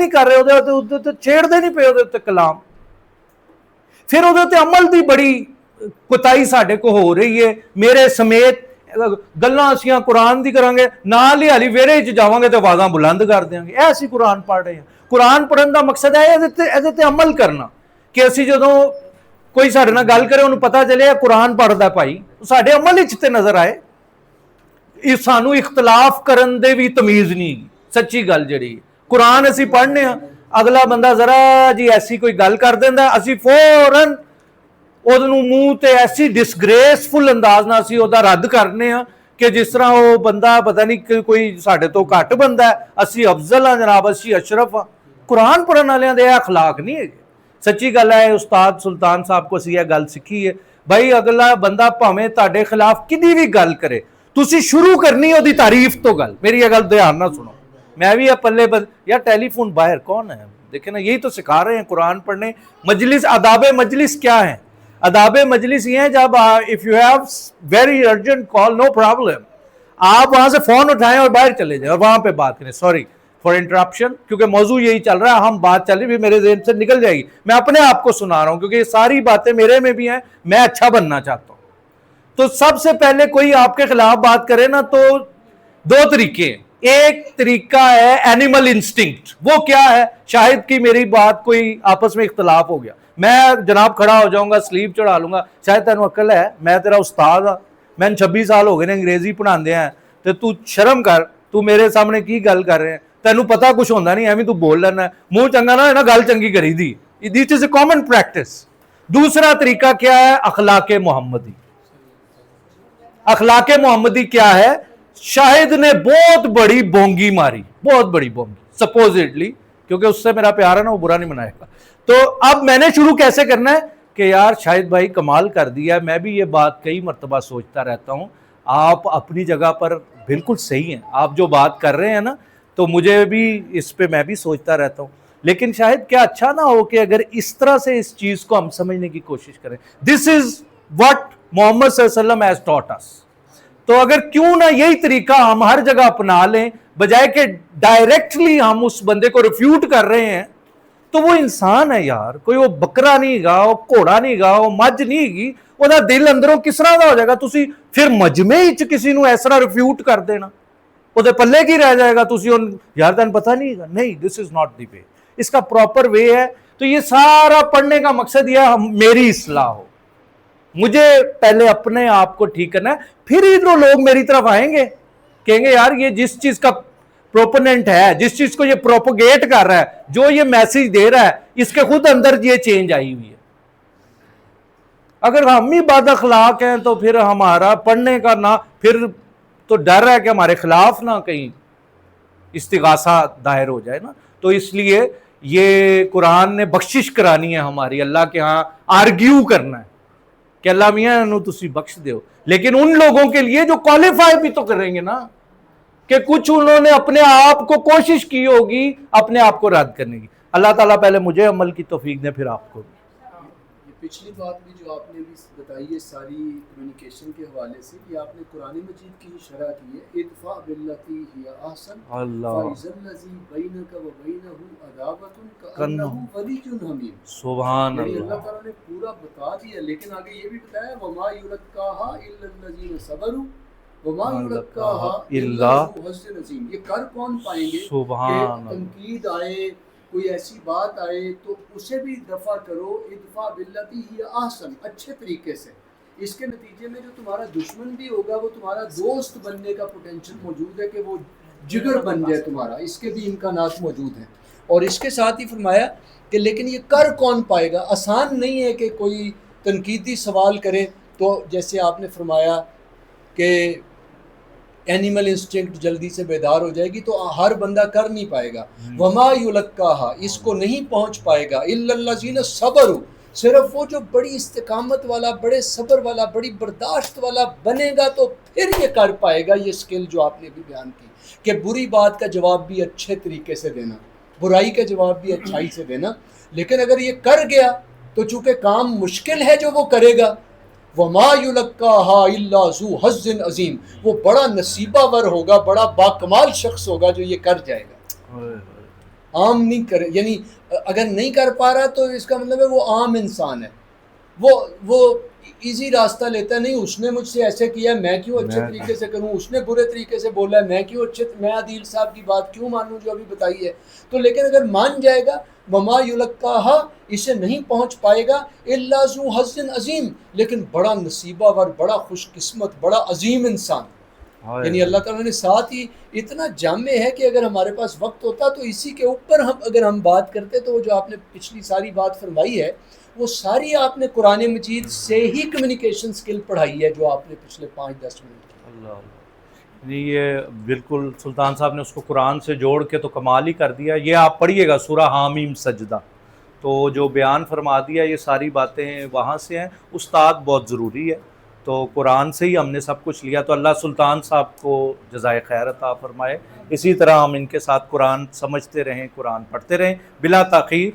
نہیں کر رہے ਉਹਦੇ ਛੇੜਦੇ ਨਹੀਂ ਪਏ ਉਹਦੇ ਉੱਤੇ ਕਲਾਮ। ਫਿਰ ਉਹਦੇ ਉੱਤੇ ਅਮਲ ਦੀ ਬੜੀ ਕੁਤਾਈ ਸਾਡੇ ਕੋ ਹੋ ਰਹੀ ਹੈ। ਮੇਰੇ ਸਮੇਤ ਗੱਲਾਂ ਅਸੀਂ ਕੁਰਾਨ ਦੀ ਕਰਾਂਗੇ, ਨਾਲ ਹੀ ਹਾਲੀ ਵਿਹੜੇ 'ਚ ਜਾਵਾਂਗੇ ਤੇ ਆਵਾਜ਼ਾਂ ਬੁਲੰਦ ਕਰ ਦਿਆਂਗੇ ਇਹ ਅਸੀਂ ਕੁਰਾਨ ਪੜ੍ਹ ਰਹੇ ਹਾਂ। ਕੁਰਾਨ ਪੜ੍ਹਨ ਦਾ ਮਕਸਦ ਹੈ ਇਹਦੇ ਤੇ ਅਮਲ ਕਰਨਾ, ਕਿ ਅਸੀਂ ਜਦੋਂ ਕੋਈ ਸਾਡੇ ਨਾਲ ਗੱਲ ਕਰੇ ਉਹਨੂੰ ਪਤਾ ਚੱਲੇ ਕੁਰਾਨ ਪੜ੍ਹਦਾ ਭਾਈ, ਸਾਡੇ ਅਮਲ ਵਿੱਚ ਤੇ ਨਜ਼ਰ ਆਏ। ਇਹ ਸਾਨੂੰ ਇਖਤਲਾਫ ਕਰਨ ਦੇ ਵੀ ਤਮੀਜ਼ ਨਹੀਂ। ਸੱਚੀ ਗੱਲ ਜਿਹੜੀ ਕੁਰਾਨ ਅਸੀਂ ਪੜ੍ਹਨੇ ਆ, ਅਗਲਾ ਬੰਦਾ ਜ਼ਰਾ ਜੀ ਐਸੀ ਕੋਈ ਗੱਲ ਕਰ ਦਿੰਦਾ, ਅਸੀਂ ਫੌਰਨ ਉਹਨੂੰ ਮੂੰਹ ਤੇ ਐਸੀ ਡਿਸਗ੍ਰੇਸਫੁਲ ਅੰਦਾਜ਼ ਨਾਲ ਅਸੀਂ ਉਹਦਾ ਰੱਦ ਕਰਨੇ ਆ ਕਿ ਜਿਸ ਤਰ੍ਹਾਂ ਉਹ ਬੰਦਾ ਪਤਾ ਨਹੀਂ ਕੋਈ ਸਾਡੇ ਤੋਂ ਘੱਟ ਬੰਦਾ, ਅਸੀਂ ਅਫਜ਼ਲ ਆ ਜਨਾਬ, ਅਸੀਂ ਅਸ਼ਰਫ ਆ। ਕੁਰਾਨ ਪੜ੍ਹਨ ਵਾਲਿਆਂ ਦੇ ਇਹ ਅਖਲਾਕ ਨਹੀਂ ਹੈਗੇ। ਸੱਚੀ ਗੱਲ ਹੈ, ਉਸਤਾਦ ਸੁਲਤਾਨ ਸਾਹਿਬ ਕੋ ਅਸੀਂ ਇਹ ਗੱਲ ਸਿੱਖੀ ਹੈ, ਭਾਈ ਅਗਲਾ ਬੰਦਾ ਭਾਵੇਂ ਤੁਹਾਡੇ ਖਿਲਾਫ ਕਿੰਨੀ ਵੀ ਗੱਲ ਕਰੇ, ਤੁਸੀਂ ਸ਼ੁਰੂ ਕਰਨੀ ਉਹਦੀ ਤਾਰੀਫ ਤੋਂ ਗੱਲ। ਮੇਰੀ ਇਹ ਗੱਲ ਧਿਆਨ ਨਾਲ ਸੁਣੋ, मैं भी अब पल्ले यार टेलीफोन बाहर कौन है, देखे ना, यही तो सिखा रहे हैं कुरान पढ़ने। मजलिस आदाब मजलिस क्या है? आदाब मजलिस ये है जब if you have very urgent call, no problem, आप वहां से फोन उठाएं और बाहर चले जाएं और वहां पे बात करें। सॉरी फॉर इंटरप्शन, क्योंकि मौजू यही चल रहा है, हम बात चल रही है, मेरे ज़हन से निकल जाएगी, मैं अपने आप को सुना रहा हूं क्योंकि ये सारी बातें मेरे में भी हैं, मैं अच्छा बनना चाहता हूं। तो सबसे पहले कोई आपके खिलाफ बात करे ना तो दो तरीके हैं। एक तरीका है एनिमल इंस्टिंक्ट, वो क्या है, शायद कि मेरी बात कोई आपस में इख्तलाफ हो गया, मैं जनाब खड़ा हो जाऊंगा, स्लीव चढ़ा लूंगा, शायद तेन अकल है, मैं तेरा उस्ताद हाँ, मैंने 26 साल हो गए ने अंग्रेजी पढ़ाते हैं, तो तू शर्म कर, तू मेरे सामने की गल कर रहे हैं, तेनू पता कुछ होंदा नहीं, एवं तू बोल लेना, मुंह चंगा ना है ना, गल चंगी करी दी। This is a common practice. दूसरा तरीका क्या है, अखलाके मोहम्मदी। अखलाके मोहम्मदी क्या है, शाहिद ने बहुत बड़ी बोंगी मारी, बहुत बड़ी बोंगी सपोजिटली, क्योंकि उससे मेरा प्यार है ना, वो बुरा नहीं मनाएगा। तो अब मैंने शुरू कैसे करना है कि यार शाहिद भाई कमाल कर दिया है, मैं भी ये बात कई मर्तबा सोचता रहता हूँ, आप अपनी जगह पर बिल्कुल सही हैं, आप जो बात कर रहे हैं ना, तो मुझे भी इस पे मैं भी सोचता रहता हूँ, लेकिन शायद क्या अच्छा ना हो कि अगर इस तरह से इस चीज़ को हम समझने की कोशिश करें। दिस इज व्हाट मोहम्मद सल्लल्लाहु अलैहि वसल्लम हैज टॉट अस। तो अगर क्यों ना यही तरीका हम हर जगह अपना लें, बजाय कि डायरेक्टली हम उस बंदे को रिफ्यूट कर रहे हैं, तो वो इंसान है यार, कोई वो बकरा नहीं गा, वो घोड़ा नहीं गा, वो मज नहीं गी, ਉਹਦਾ ਦਿਲ ਅੰਦਰੋਂ ਕਿਸ ਤਰ੍ਹਾਂ ਦਾ ਹੋ ਜਾਏਗਾ, ਤੁਸੀਂ ਫਿਰ ਮਜਮੇ ਵਿੱਚ ਕਿਸੇ ਨੂੰ ਇਸ ਤਰ੍ਹਾਂ ਰਿਫਿਊਟ ਕਰ ਦੇਣਾ, ਉਹਦੇ ਪੱਲੇ ਕੀ ਰਹਿ ਜਾਏਗਾ, ਤੁਸੀਂ यार तन पता नहीं है, नहीं, this is not the way, इसका प्रॉपर वे है। तो ये सारा पढ़ने का मकसद यह है मेरी इस्लाह हो, मुझे पहले अपने आप को ठीक करना है, फिर इधर लोग मेरी तरफ आएंगे, कहेंगे यार ये जिस चीज का प्रोपोनेंट है, जिस चीज को ये प्रोपोगेट कर रहा है, जो ये मैसेज दे रहा है, इसके खुद अंदर ये चेंज आई हुई है। अगर हम ही बद अखलाक हैं तो फिर हमारा पढ़ने का ना, फिर तो डर है कि हमारे खिलाफ ना कहीं इस्तिगासा दायर हो जाए ना। तो इसलिए ये कुरान ने बख्शिश करानी है हमारी, अल्लाह के यहाँ आर्ग्यू करना है कि अल्लाह मियाँ नू तुसी बख्श दो, लेकिन उन लोगों के लिए जो क्वालिफाई भी तो करेंगे ना, कि कुछ उन्होंने अपने आप को कोशिश की होगी अपने आप को रद्द करने की। अल्लाह ताला पहले मुझे अमल की तौफीक दे, फिर आपको भी। पिछली बात भी जो आपने भी बताई है सारी कम्युनिकेशन के हवाले से, कि आपने कुरान मजीद की शरह की है, इदफा बिल्लती हिया अहसन फइज़ल्लज़ी बैनका व बैनहु अदावतुन कअन्नहु वलियुन हमीम। सुभान अल्लाह। अल्लाह ताला ने पूरा बता दिया, लेकिन आगे ये भी बताया वमा युलक्काहा इल्लल्लज़ीन सबरू वमा युलक्काहा इल्ला ज़ू हज़्ज़िन अज़ीम। ये कर कौन पाएंगे? सुभान, तनकीद आए, कोई ऐसी बात आए तो उसे भी दफ़ा करो, इदफा बिल्लती ही आहसन, अच्छे तरीके से। इसके नतीजे में जो तुम्हारा दुश्मन भी होगा वो तुम्हारा दोस्त बनने का पोटेंशियल मौजूद है, कि वो जिगर बन जाए तुम्हारा, इसके भी इम्कानात मौजूद हैं। और इसके साथ ही फरमाया कि लेकिन ये कर कौन पाएगा? आसान नहीं है कि कोई तनकीदी सवाल करे, तो जैसे आपने फरमाया कि एनिमल इंस्टिंक्ट जल्दी से बेदार हो जाएगी, तो हर बंदा कर नहीं पाएगा। वमा युलक्काहा, इसको नहीं पहुंच पाएगा, इल्लल्लज़ीन सबरू, सिर्फ वो जो बड़ी इस्तिकामत वाला, बड़े सब्र वाला, बड़ी बर्दाश्त वाला बनेगा तो फिर ये कर पाएगा। ये स्किल जो आपने भी बयान की कि बुरी बात का जवाब भी अच्छे तरीके से देना, बुराई का जवाब भी अच्छाई से देना, लेकिन अगर ये कर गया तो चूँकि काम मुश्किल है जो वो करेगा, वमा युलक्काहा इल्ला ज़ू हज़्ज़िन अज़ीम, वो बड़ा नसीबावर होगा, बड़ा बाकमाल शख्स होगा जो ये कर जाएगा। عام نہیں کرے، یعنی اگر نہیں کر پا رہا تو اس کا مطلب ہے وہ عام انسان ہے، وہ ایزی راستہ لیتا ہے، نہیں اس نے مجھ سے ایسے کیا میں کیوں اچھے طریقے سے کروں، اس نے برے طریقے سے بولا ہے میں کیوں میں عادل صاحب کی بات کیوں مانوں جو ابھی بتائی ہے. تو لیکن اگر مان جائے گا وما یلقاہا، اسے نہیں پہنچ پائے گا الا ذو حظ عظیم، لیکن بڑا نصیبہ ور، بڑا خوش قسمت، بڑا عظیم انسان. یعنی اللہ تعالیٰ نے ساتھ ہی اتنا جامع ہے کہ اگر ہمارے پاس وقت ہوتا تو اسی کے اوپر اگر ہم بات کرتے تو وہ جو آپ نے پچھلی ساری بات فرمائی ہے وہ ساری آپ نے قرآن مجید سے ہی کمیونیکیشن سکل پڑھائی ہے جو آپ نے پچھلے 5-10 منٹ کی. اللہ، یہ بالکل سلطان صاحب نے اس کو قرآن سے جوڑ کے تو کمال ہی کر دیا. یہ آپ پڑھیے گا سورہ حامیم سجدہ، تو جو بیان فرما دیا یہ ساری باتیں وہاں سے ہیں. استاد بہت ضروری ہے، تو قرآن سے ہی ہم نے سب کچھ لیا. تو اللہ سلطان صاحب کو جزائے خیر عطا فرمائے. اسی طرح ہم ان کے ساتھ قرآن سمجھتے رہیں، قرآن پڑھتے رہیں بلا تاخیر.